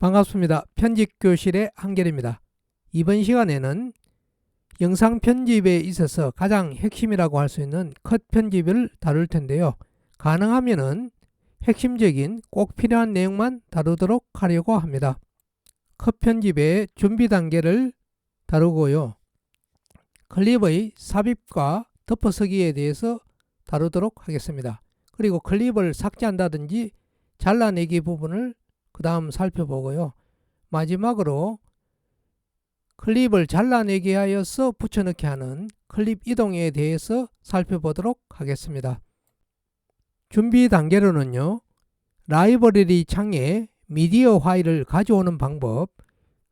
반갑습니다. 편집교실의 한결입니다. 이번 시간에는 영상 편집에 있어서 가장 핵심이라고 할 수 있는 컷 편집을 다룰 텐데요. 가능하면은 핵심적인 꼭 필요한 내용만 다루도록 하려고 합니다. 컷 편집의 준비 단계를 다루고요. 클립의 삽입과 덮어쓰기에 대해서 다루도록 하겠습니다. 그리고 클립을 삭제한다든지 잘라내기 부분을 그 다음 살펴보고요. 마지막으로 클립을 잘라내게 하여서 붙여넣기 하는 클립 이동에 대해서 살펴보도록 하겠습니다. 준비 단계로는요. 라이브러리 창에 미디어 파일을 가져오는 방법,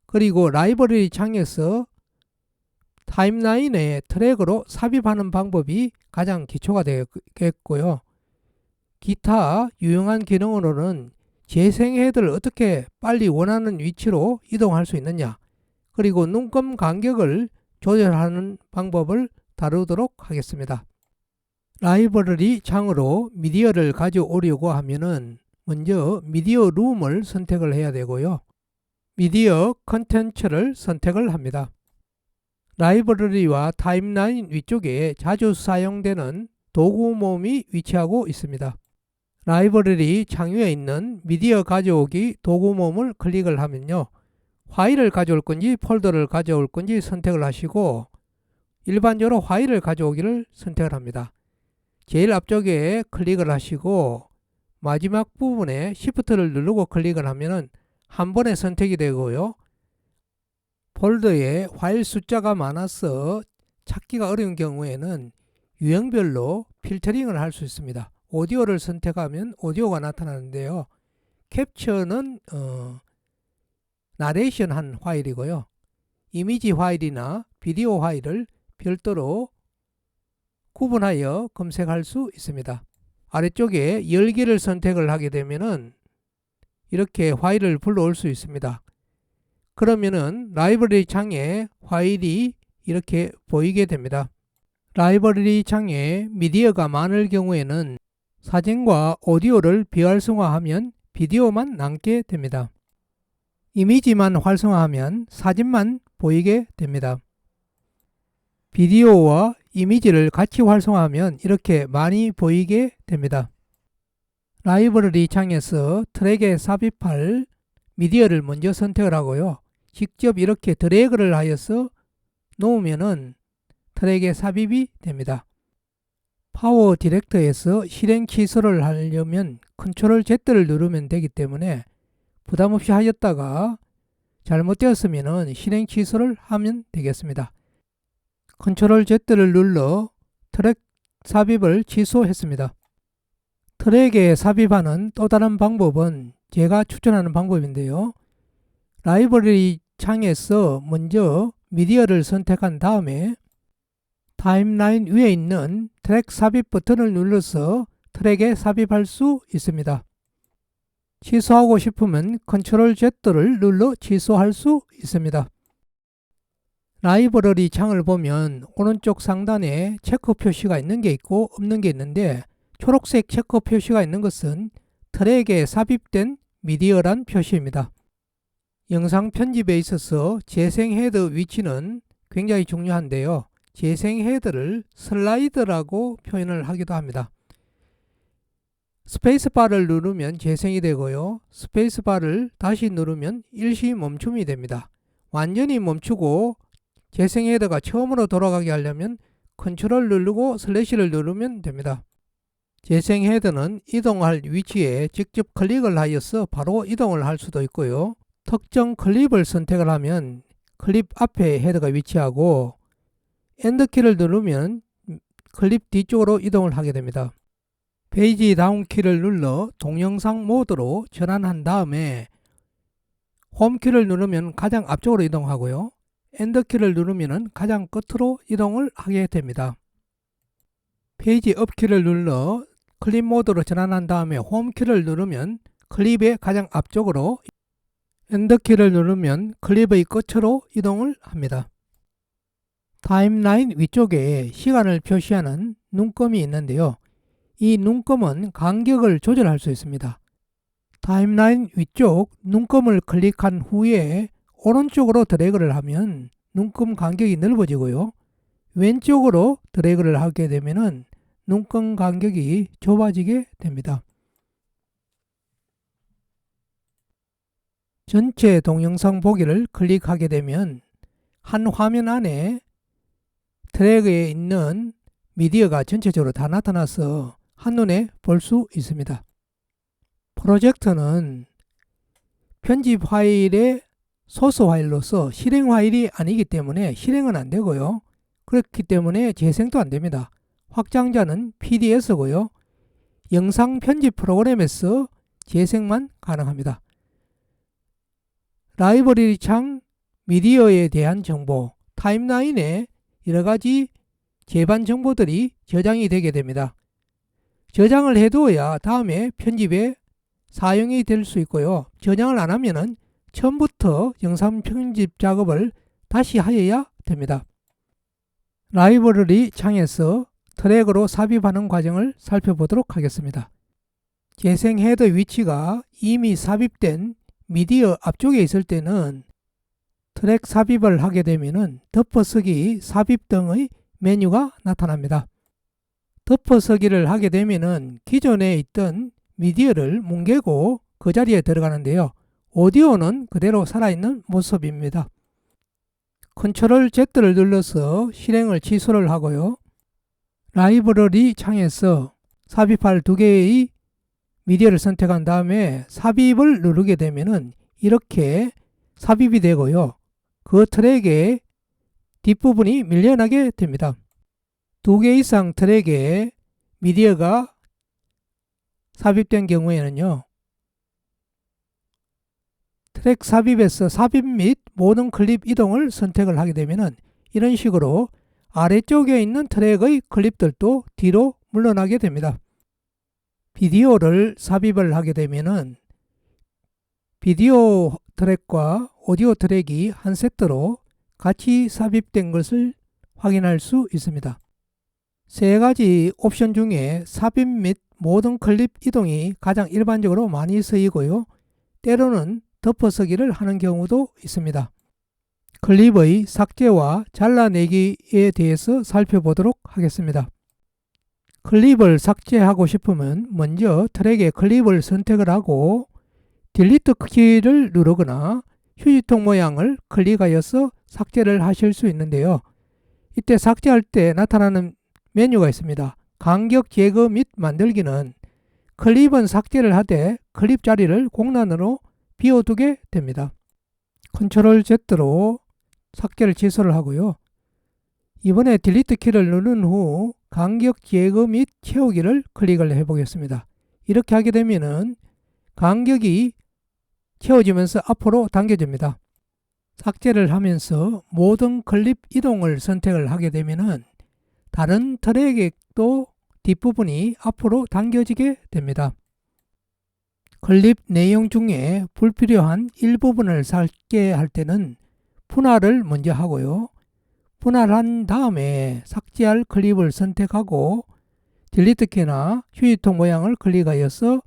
그리고 라이브러리 창에서 타임라인에 트랙으로 삽입하는 방법이 가장 기초가 되겠고요. 기타 유용한 기능으로는 재생 헤드를 어떻게 빨리 원하는 위치로 이동할 수 있느냐, 그리고 눈금 간격을 조절하는 방법을 다루도록 하겠습니다. 라이브러리 창으로 미디어를 가져오려고 하면은 먼저 미디어 룸을 선택을 해야 되고요. 미디어 컨텐츠를 선택을 합니다. 라이브러리와 타임라인 위쪽에 자주 사용되는 도구 모음이 위치하고 있습니다. 라이브러리 창위에 있는 미디어 가져오기 도구 모음을 클릭을 하면요. 파일을 가져올 건지 폴더를 가져올 건지 선택을 하시고 일반적으로 파일을 가져오기를 선택을 합니다. 제일 앞쪽에 클릭을 하시고 마지막 부분에 Shift를 누르고 클릭을 하면은 한 번에 선택이 되고요. 폴더에 파일 숫자가 많아서 찾기가 어려운 경우에는 유형별로 필터링을 할 수 있습니다. 오디오를 선택하면 오디오가 나타나는데요. 캡처는 나레이션 한 파일이고요. 이미지 파일이나 비디오 파일을 별도로 구분하여 검색할 수 있습니다. 아래쪽에 열기를 선택을 하게 되면은 이렇게 파일을 불러올 수 있습니다. 그러면은 라이브러리 창에 파일이 이렇게 보이게 됩니다. 라이브러리 창에 미디어가 많을 경우에는 사진과 오디오를 비활성화하면 비디오만 남게 됩니다. 이미지만 활성화하면 사진만 보이게 됩니다. 비디오와 이미지를 같이 활성화하면 이렇게 많이 보이게 됩니다. 라이브러리 창에서 트랙에 삽입할 미디어를 먼저 선택을 하고요. 직접 이렇게 드래그를 하여서 놓으면은 트랙에 삽입이 됩니다. 파워 디렉터에서 실행 취소를 하려면 컨트롤 Z를 누르면 되기 때문에 부담없이 하였다가 잘못되었으면 실행 취소를 하면 되겠습니다. 컨트롤 Z를 눌러 트랙 삽입을 취소했습니다. 트랙에 삽입하는 또 다른 방법은 제가 추천하는 방법인데요. 라이브러리 창에서 먼저 미디어를 선택한 다음에 타임라인 위에 있는 트랙 삽입 버튼을 눌러서 트랙에 삽입할 수 있습니다. 취소하고 싶으면 컨트롤 Z를 눌러 취소할 수 있습니다. 라이브러리 창을 보면 오른쪽 상단에 체크 표시가 있는 게 있고 없는 게 있는데 초록색 체크 표시가 있는 것은 트랙에 삽입된 미디어란 표시입니다. 영상 편집에 있어서 재생 헤드 위치는 굉장히 중요한데요. 재생 헤드를 슬라이드라고 표현을 하기도 합니다. 스페이스바를 누르면 재생이 되고요. 스페이스바를 다시 누르면 일시 멈춤이 됩니다. 완전히 멈추고 재생 헤드가 처음으로 돌아가게 하려면 컨트롤 누르고 슬래시를 누르면 됩니다. 재생 헤드는 이동할 위치에 직접 클릭을 하여서 바로 이동을 할 수도 있고요. 특정 클립을 선택을 하면 클립 앞에 헤드가 위치하고 엔드키를 누르면 클립 뒤쪽으로 이동을 하게 됩니다. 페이지 다운 키를 눌러 동영상 모드로 전환한 다음에 홈키를 누르면 가장 앞쪽으로 이동하고요. 엔드키를 누르면 가장 끝으로 이동을 하게 됩니다. 페이지 업키를 눌러 클립 모드로 전환한 다음에 홈키를 누르면 클립의 가장 앞쪽으로, 엔드키를 누르면 클립의 끝으로 이동을 합니다. 타임라인 위쪽에 시간을 표시하는 눈금이 있는데요. 이 눈금은 간격을 조절할 수 있습니다. 타임라인 위쪽 눈금을 클릭한 후에 오른쪽으로 드래그를 하면 눈금 간격이 넓어지고요. 왼쪽으로 드래그를 하게 되면 눈금 간격이 좁아지게 됩니다. 전체 동영상 보기를 클릭하게 되면 한 화면 안에 트랙에 있는 미디어가 전체적으로 다 나타나서 한눈에 볼 수 있습니다. 프로젝터는 편집 파일의 소스 파일로서 실행 파일이 아니기 때문에 실행은 안 되고요. 그렇기 때문에 재생도 안 됩니다. 확장자는 PDS고요. 영상 편집 프로그램에서 재생만 가능합니다. 라이브러리 창 미디어에 대한 정보, 타임라인에 여러가지 제반 정보들이 저장이 되게 됩니다. 저장을 해두어야 다음에 편집에 사용이 될 수 있고요. 저장을 안 하면은 처음부터 영상 편집 작업을 다시 하여야 됩니다. 라이브러리 창에서 트랙으로 삽입하는 과정을 살펴보도록 하겠습니다. 재생 헤더 위치가 이미 삽입된 미디어 앞쪽에 있을 때는 트랙 삽입을 하게 되면 덮어쓰기 삽입 등의 메뉴가 나타납니다. 덮어쓰기를 하게 되면 기존에 있던 미디어를 뭉개고 그 자리에 들어가는데요. 오디오는 그대로 살아있는 모습입니다. 컨트롤 Z를 눌러서 실행을 취소를 하고요. 라이브러리 창에서 삽입할 두 개의 미디어를 선택한 다음에 삽입을 누르게 되면 이렇게 삽입이 되고요. 그 트랙의 뒷부분이 밀려나게 됩니다. 두 개 이상 트랙에 미디어가 삽입된 경우에는요. 트랙 삽입에서 삽입 및 모든 클립 이동을 선택을 하게 되면 이런 식으로 아래쪽에 있는 트랙의 클립들도 뒤로 물러나게 됩니다. 비디오를 삽입을 하게 되면 비디오 트랙과 오디오 트랙이 한 세트로 같이 삽입된 것을 확인할 수 있습니다. 세 가지 옵션 중에 삽입 및 모든 클립 이동이 가장 일반적으로 많이 쓰이고요. 때로는 덮어쓰기를 하는 경우도 있습니다. 클립의 삭제와 잘라내기에 대해서 살펴보도록 하겠습니다. 클립을 삭제하고 싶으면 먼저 트랙에 클립을 선택을 하고 딜리트 키를 누르거나 휴지통 모양을 클릭하여서 삭제를 하실 수 있는데요. 이때 삭제할 때 나타나는 메뉴가 있습니다. 간격 제거 및 만들기는 클립은 삭제를 하되 클립 자리를 공란으로 비워두게 됩니다. 컨트롤 Z로 삭제를 취소를 하고요. 이번에 딜리트 키를 누른 후 간격 제거 및 채우기를 클릭을 해보겠습니다. 이렇게 하게 되면은 간격이 채워지면서 앞으로 당겨집니다. 삭제를 하면서 모든 클립 이동을 선택을 하게 되면은 다른 트랙도 뒷부분이 앞으로 당겨지게 됩니다. 클립 내용 중에 불필요한 일부분을 삭제할 때는 분할을 먼저 하고요. 분할한 다음에 삭제할 클립을 선택하고 딜리트 키나 휴지통 모양을 클릭하여서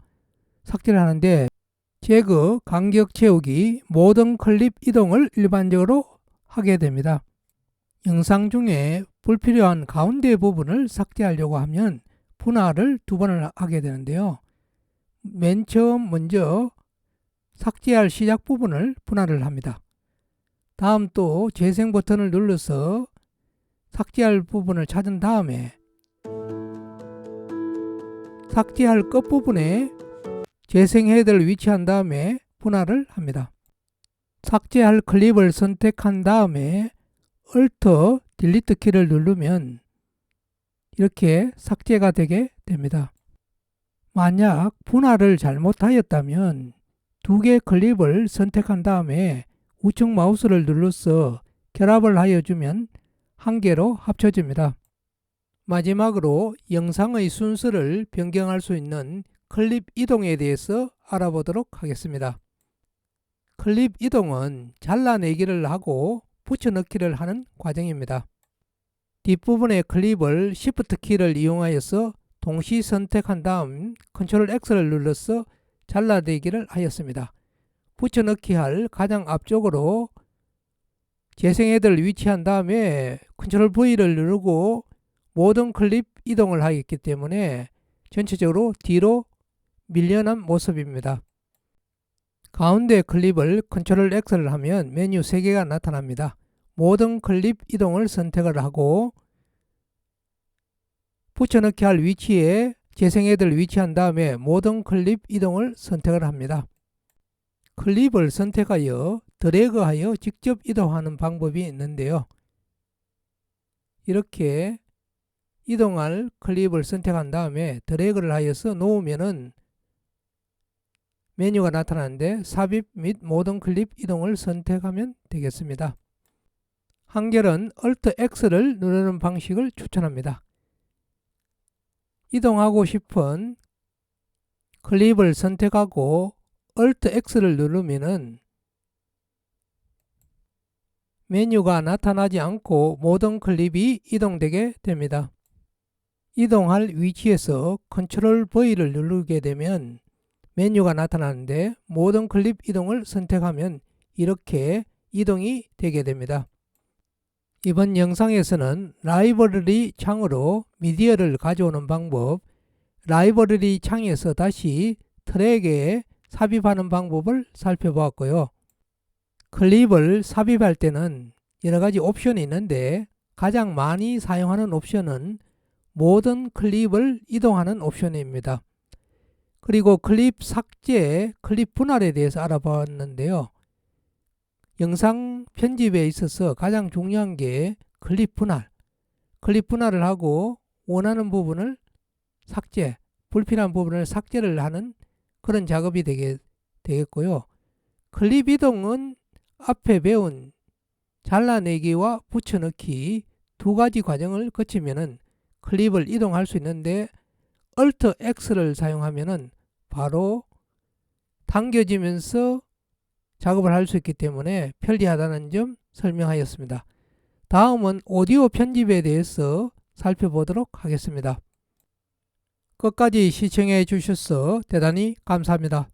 삭제를 하는데 제거, 간격 채우기, 모든 클립 이동을 일반적으로 하게 됩니다. 영상 중에 불필요한 가운데 부분을 삭제하려고 하면 분할을 두 번을 하게 되는데요. 맨 처음 먼저 삭제할 시작 부분을 분할을 합니다. 다음 또 재생 버튼을 눌러서 삭제할 부분을 찾은 다음에 삭제할 끝부분에 재생 헤더를 위치한 다음에 분할을 합니다. 삭제할 클립을 선택한 다음에 Alt, 딜리트 키를 누르면 이렇게 삭제가 되게 됩니다. 만약 분할을 잘못하였다면 두 개 클립을 선택한 다음에 우측 마우스를 눌러서 결합을 하여 주면 한 개로 합쳐집니다. 마지막으로 영상의 순서를 변경할 수 있는 클립 이동에 대해서 알아보도록 하겠습니다. 클립 이동은 잘라내기를 하고 붙여넣기를 하는 과정입니다. 뒷부분의 클립을 Shift 키를 이용하여서 동시 선택한 다음 Ctrl X를 눌러서 잘라내기를 하였습니다. 붙여넣기 할 가장 앞쪽으로 재생헤드를 위치한 다음에 컨트롤 V를 누르고 모든 클립 이동을 하였기 때문에 전체적으로 뒤로 밀려난 모습입니다. 가운데 클립을 컨트롤 X를 하면 메뉴 3개가 나타납니다. 모든 클립 이동을 선택을 하고 붙여넣기 할 위치에 재생헤드를 위치한 다음에 모든 클립 이동을 선택을 합니다. 클립을 선택하여 드래그하여 직접 이동하는 방법이 있는데요. 이렇게 이동할 클립을 선택한 다음에 드래그를 하여서 놓으면은 메뉴가 나타나는데 삽입 및 모든 클립 이동을 선택하면 되겠습니다. 한결은 Alt X를 누르는 방식을 추천합니다. 이동하고 싶은 클립을 선택하고 Alt X를 누르면은 메뉴가 나타나지 않고 모든 클립이 이동되게 됩니다. 이동할 위치에서 컨트롤 V를 누르게 되면 메뉴가 나타나는데 모든 클립 이동을 선택하면 이렇게 이동이 되게 됩니다. 이번 영상에서는 라이브러리 창으로 미디어를 가져오는 방법, 라이브러리 창에서 다시 트랙에 삽입하는 방법을 살펴보았고요. 클립을 삽입할 때는 여러가지 옵션이 있는데 가장 많이 사용하는 옵션은 모든 클립을 이동하는 옵션입니다. 그리고 클립 삭제, 클립 분할에 대해서 알아봤는데요. 영상 편집에 있어서 가장 중요한 게 클립 분할. 클립 분할을 하고 원하는 부분을 삭제, 불필요한 부분을 삭제를 하는 그런 작업이 되겠고요. 클립 이동은 앞에 배운 잘라내기와 붙여넣기 두 가지 과정을 거치면은 클립을 이동할 수 있는데 Alt X를 사용하면은 바로 당겨지면서 작업을 할 수 있기 때문에 편리하다는 점 설명하였습니다. 다음은 오디오 편집에 대해서 살펴보도록 하겠습니다. 끝까지 시청해 주셔서 대단히 감사합니다.